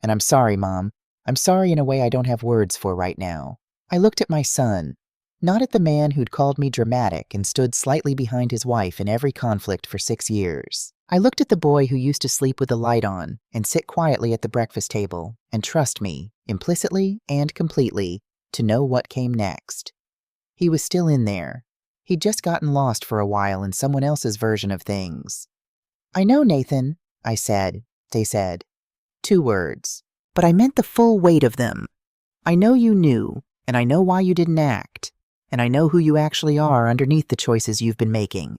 And I'm sorry, Mom. I'm sorry in a way I don't have words for right now." I looked at my son, not at the man who'd called me dramatic and stood slightly behind his wife in every conflict for 6 years. I looked at the boy who used to sleep with the light on and sit quietly at the breakfast table and trust me, implicitly and completely, to know what came next. He was still in there. He'd just gotten lost for a while in someone else's version of things. "I know, Nathan," I said. They said. 2 words. But I meant the full weight of them. "I know you knew, and I know why you didn't act, and I know who you actually are underneath the choices you've been making.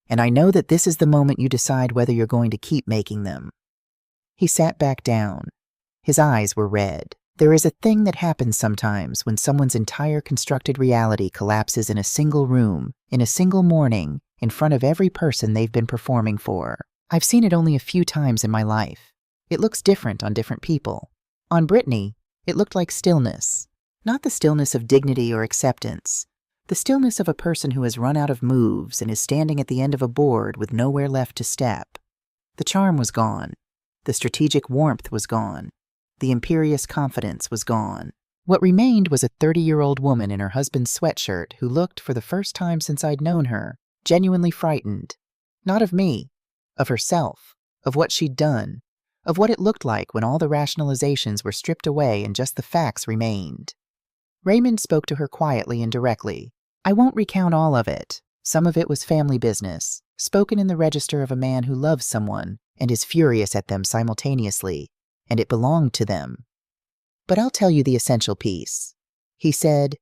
And I know that this is the moment you decide whether you're going to keep making them." He sat back down. His eyes were red. There is a thing that happens sometimes when someone's entire constructed reality collapses in a single room, in a single morning, in front of every person they've been performing for. I've seen it only a few times in my life. It looks different on different people. On Brittany, it looked like stillness. Not the stillness of dignity or acceptance. The stillness of a person who has run out of moves and is standing at the end of a board with nowhere left to step. The charm was gone. The strategic warmth was gone. The imperious confidence was gone. What remained was a 30-year-old woman in her husband's sweatshirt who looked, for the first time since I'd known her, genuinely frightened. Not of me, of herself, of what she'd done, of what it looked like when all the rationalizations were stripped away and just the facts remained. Raymond spoke to her quietly and directly. I won't recount all of it. Some of it was family business, spoken in the register of a man who loves someone and is furious at them simultaneously, and it belonged to them. But I'll tell you the essential piece. He said,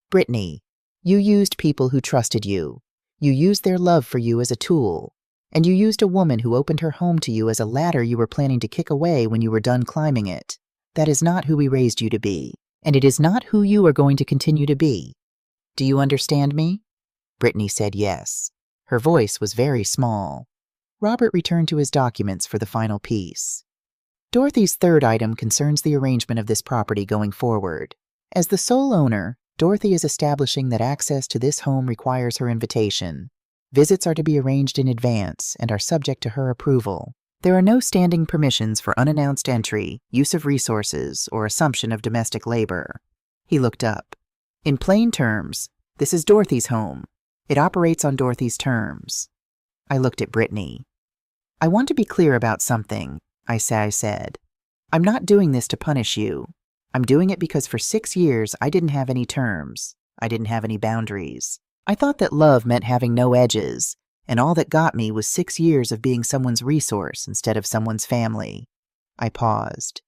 "Brittany, you used people who trusted you. You used their love for you as a tool, and you used a woman who opened her home to you as a ladder you were planning to kick away when you were done climbing it. That is not who we raised you to be, and it is not who you are going to continue to be. Do you understand me?" Brittany said yes. Her voice was very small. Robert returned to his documents for the final piece. Dorothy's third item concerns the arrangement of this property going forward. As the sole owner, Dorothy is establishing that access to this home requires her invitation. Visits are to be arranged in advance and are subject to her approval. There are no standing permissions for unannounced entry, use of resources, or assumption of domestic labor. He looked up. In plain terms, this is Dorothy's home. It operates on Dorothy's terms. I looked at Brittany. I want to be clear about something, I said. I'm not doing this to punish you. I'm doing it because for 6 years I didn't have any terms. I didn't have any boundaries. I thought that love meant having no edges, and all that got me was 6 years of being someone's resource instead of someone's family. I paused.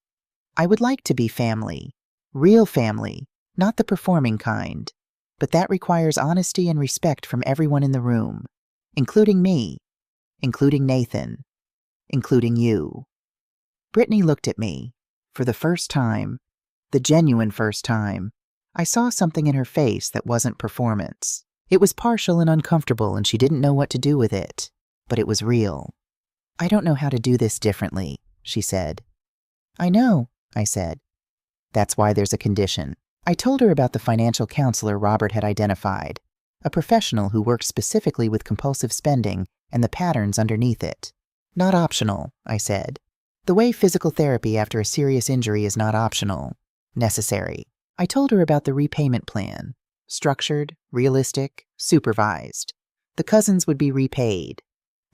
I would like to be family. Real family, not the performing kind. But that requires honesty and respect from everyone in the room, including me, including Nathan, including you. Brittany looked at me. For the first time, the genuine first time, I saw something in her face that wasn't performance. It was partial and uncomfortable, and she didn't know what to do with it, but it was real. I don't know how to do this differently, she said. I know, I said. That's why there's a condition. I told her about the financial counselor Robert had identified, a professional who worked specifically with compulsive spending and the patterns underneath it. Not optional, I said. The way physical therapy after a serious injury is not optional. Necessary. I told her about the repayment plan. Structured, realistic, supervised. The cousins would be repaid.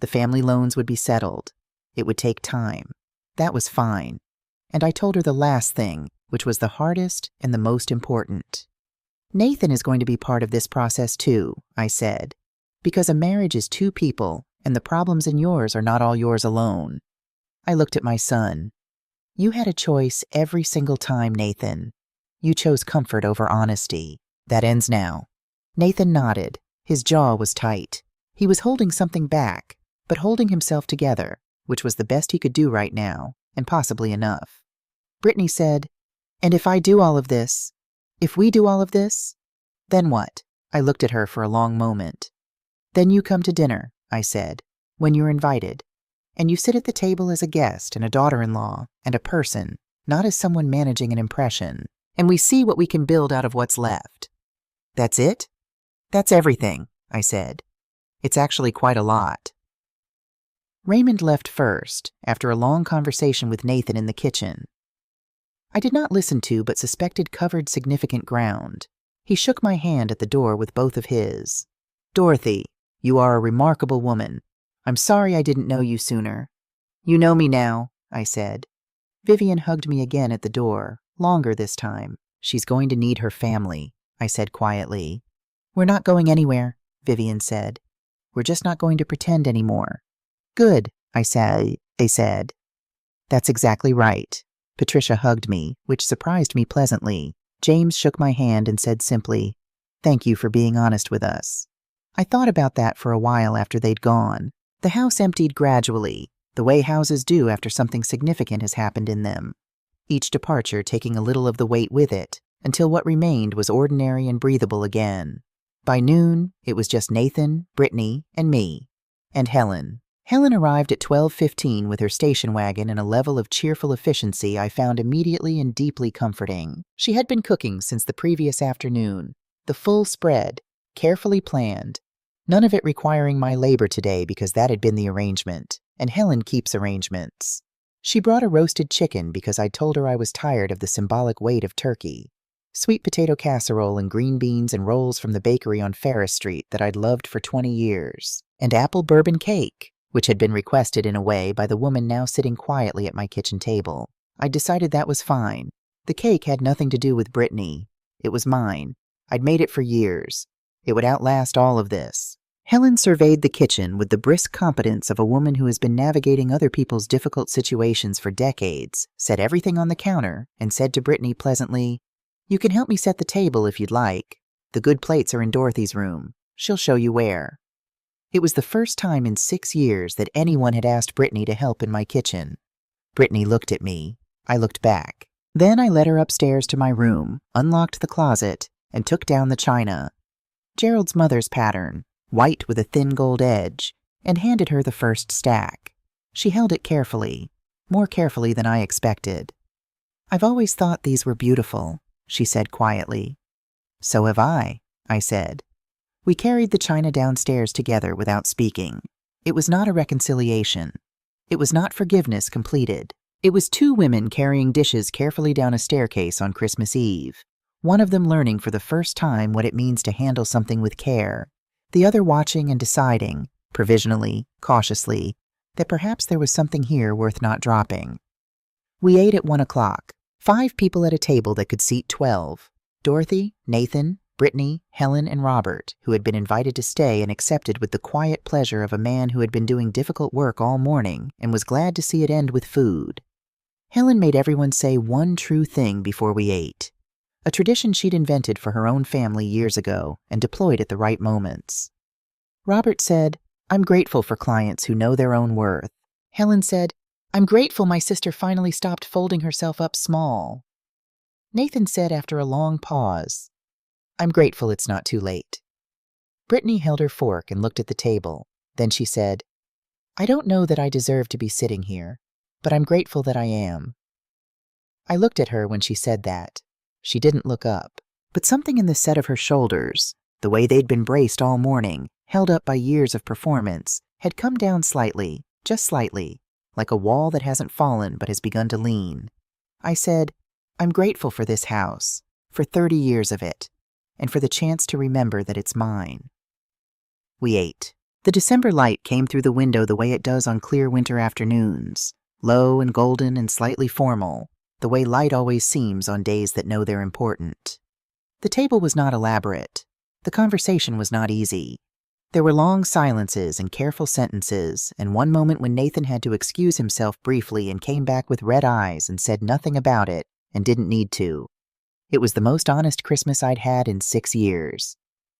The family loans would be settled. It would take time. That was fine. And I told her the last thing, which was the hardest and the most important. Nathan is going to be part of this process too, I said, because a marriage is 2 people, and the problems in yours are not all yours alone. I looked at my son. You had a choice every single time, Nathan. You chose comfort over honesty. That ends now. Nathan nodded. His jaw was tight. He was holding something back, but holding himself together, which was the best he could do right now, and possibly enough. Brittany said, and if I do all of this, if we do all of this, then what? I looked at her for a long moment. Then you come to dinner, I said, when you're invited, and you sit at the table as a guest and a daughter-in-law and a person, not as someone managing an impression, and we see what we can build out of what's left. That's it? That's everything, I said. It's actually quite a lot. Raymond left first, after a long conversation with Nathan in the kitchen. I did not listen to but suspected covered significant ground. He shook my hand at the door with both of his. Dorothy, you are a remarkable woman. I'm sorry I didn't know you sooner. You know me now, I said. Vivian hugged me again at the door, longer this time. She's going to need her family, I said quietly. We're not going anywhere, Vivian said. We're just not going to pretend anymore. Good, I said. They said. That's exactly right. Patricia hugged me, which surprised me pleasantly. James shook my hand and said simply, Thank you for being honest with us. I thought about that for a while after they'd gone. The house emptied gradually, the way houses do after something significant has happened in them, each departure taking a little of the weight with it, until what remained was ordinary and breathable again. By noon, it was just Nathan, Brittany, and me, and Helen. Helen arrived at 12:15 with her station wagon in a level of cheerful efficiency I found immediately and deeply comforting. She had been cooking since the previous afternoon, the full spread, carefully planned, none of it requiring my labor today because that had been the arrangement, and Helen keeps arrangements. She brought a roasted chicken because I told her I was tired of the symbolic weight of turkey, sweet potato casserole and green beans and rolls from the bakery on Ferris Street that I'd loved for 20 years, and apple bourbon cake, which had been requested in a way by the woman now sitting quietly at my kitchen table. I decided that was fine. The cake had nothing to do with Brittany. It was mine. I'd made it for years. It would outlast all of this. Helen surveyed the kitchen with the brisk competence of a woman who has been navigating other people's difficult situations for decades, set everything on the counter, and said to Brittany pleasantly, You can help me set the table if you'd like. The good plates are in Dorothy's room. She'll show you where. It was the first time in 6 years that anyone had asked Brittany to help in my kitchen. Brittany looked at me. I looked back. Then I led her upstairs to my room, unlocked the closet, and took down the china. Gerald's mother's pattern, white with a thin gold edge, and handed her the first stack. She held it carefully, more carefully than I expected. I've always thought these were beautiful, she said quietly. So have I said. We carried the china downstairs together without speaking. It was not a reconciliation. It was not forgiveness completed. It was 2 women carrying dishes carefully down a staircase on Christmas Eve. One of them learning for the first time what it means to handle something with care, the other watching and deciding, provisionally, cautiously, that perhaps there was something here worth not dropping. We ate at 1 o'clock, 5 people at a table that could seat 12. Dorothy, Nathan, Brittany, Helen, and Robert, who had been invited to stay and accepted with the quiet pleasure of a man who had been doing difficult work all morning and was glad to see it end with food. Helen made everyone say one true thing before we ate, a tradition she'd invented for her own family years ago and deployed at the right moments. Robert said, "I'm grateful for clients who know their own worth." Helen said, "I'm grateful my sister finally stopped folding herself up small." Nathan said after a long pause, "I'm grateful it's not too late." Brittany held her fork and looked at the table. Then she said, "I don't know that I deserve to be sitting here, but I'm grateful that I am." I looked at her when she said that. She didn't look up, but something in the set of her shoulders, the way they'd been braced all morning, held up by years of performance, had come down slightly, just slightly, like a wall that hasn't fallen but has begun to lean. I said, "I'm grateful for this house, for 30 years of it, and for the chance to remember that it's mine." We ate. The December light came through the window the way it does on clear winter afternoons, low and golden and slightly formal, the way light always seems on days that know they're important. The table was not elaborate. The conversation was not easy. There were long silences and careful sentences, and one moment when Nathan had to excuse himself briefly and came back with red eyes and said nothing about it and didn't need to. It was the most honest Christmas I'd had in 6 years.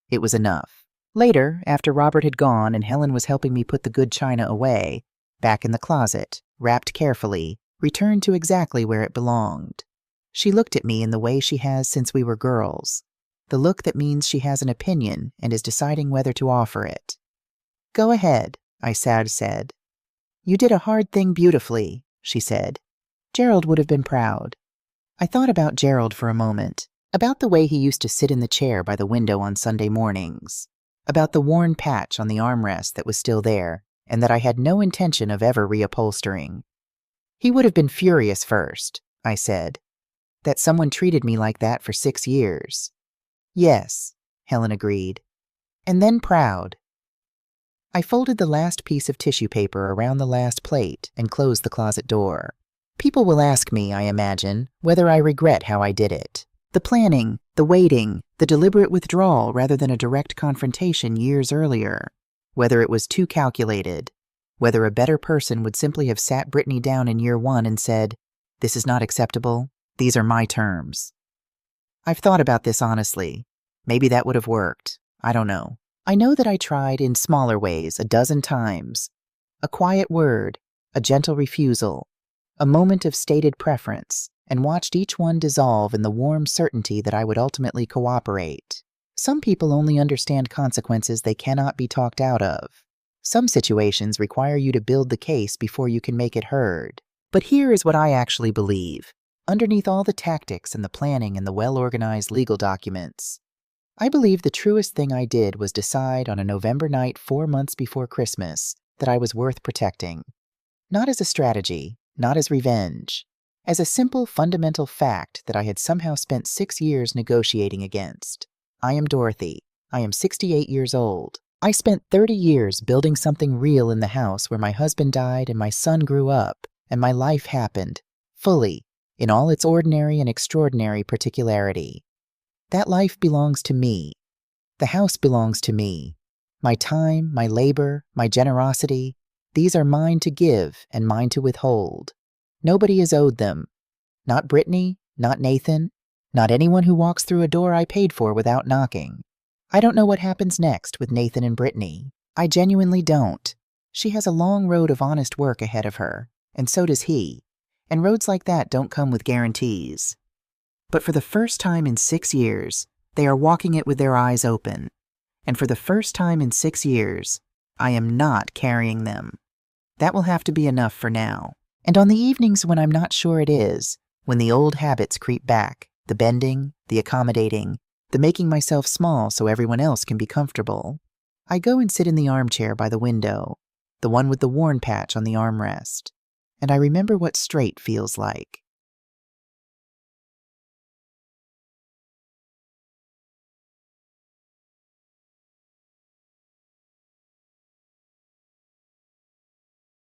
It was enough. Later, after Robert had gone and Helen was helping me put the good china away, back in the closet, wrapped carefully, returned to exactly where it belonged. She looked at me in the way she has since we were girls, the look that means she has an opinion and is deciding whether to offer it. "Go ahead," I said. "You did a hard thing beautifully," she said. "Gerald would have been proud." I thought about Gerald for a moment, about the way he used to sit in the chair by the window on Sunday mornings, about the worn patch on the armrest that was still there and that I had no intention of ever reupholstering. "He would have been furious first," I said, "that someone treated me like that for 6 years. "Yes," Helen agreed. "And then proud." I folded the last piece of tissue paper around the last plate and closed the closet door. People will ask me, I imagine, whether I regret how I did it. The planning, the waiting, the deliberate withdrawal rather than a direct confrontation years earlier. Whether it was too calculated. Whether a better person would simply have sat Brittany down in year 1 and said, "This is not acceptable. These are my terms." I've thought about this honestly. Maybe that would have worked. I don't know. I know that I tried in smaller ways a dozen times. A quiet word, a gentle refusal, a moment of stated preference, and watched each one dissolve in the warm certainty that I would ultimately cooperate. Some people only understand consequences they cannot be talked out of. Some situations require you to build the case before you can make it heard. But here is what I actually believe. Underneath all the tactics and the planning and the well-organized legal documents, I believe the truest thing I did was decide on a November night 4 months before Christmas that I was worth protecting. Not as a strategy, not as revenge, as a simple fundamental fact that I had somehow spent 6 years negotiating against. I am Dorothy. I am 68 years old. I spent 30 years building something real in the house where my husband died and my son grew up, and my life happened, fully, in all its ordinary and extraordinary particularity. That life belongs to me. The house belongs to me. My time, my labor, my generosity, these are mine to give and mine to withhold. Nobody is owed them. Not Brittany, not Nathan, not anyone who walks through a door I paid for without knocking. I don't know what happens next with Nathan and Brittany. I genuinely don't. She has a long road of honest work ahead of her, and so does he. And roads like that don't come with guarantees. But for the first time in 6 years, they are walking it with their eyes open. And for the first time in 6 years, I am not carrying them. That will have to be enough for now. And on the evenings when I'm not sure it is, when the old habits creep back, the bending, the accommodating, the making myself small so everyone else can be comfortable, I go and sit in the armchair by the window, the one with the worn patch on the armrest, and I remember what straight feels like.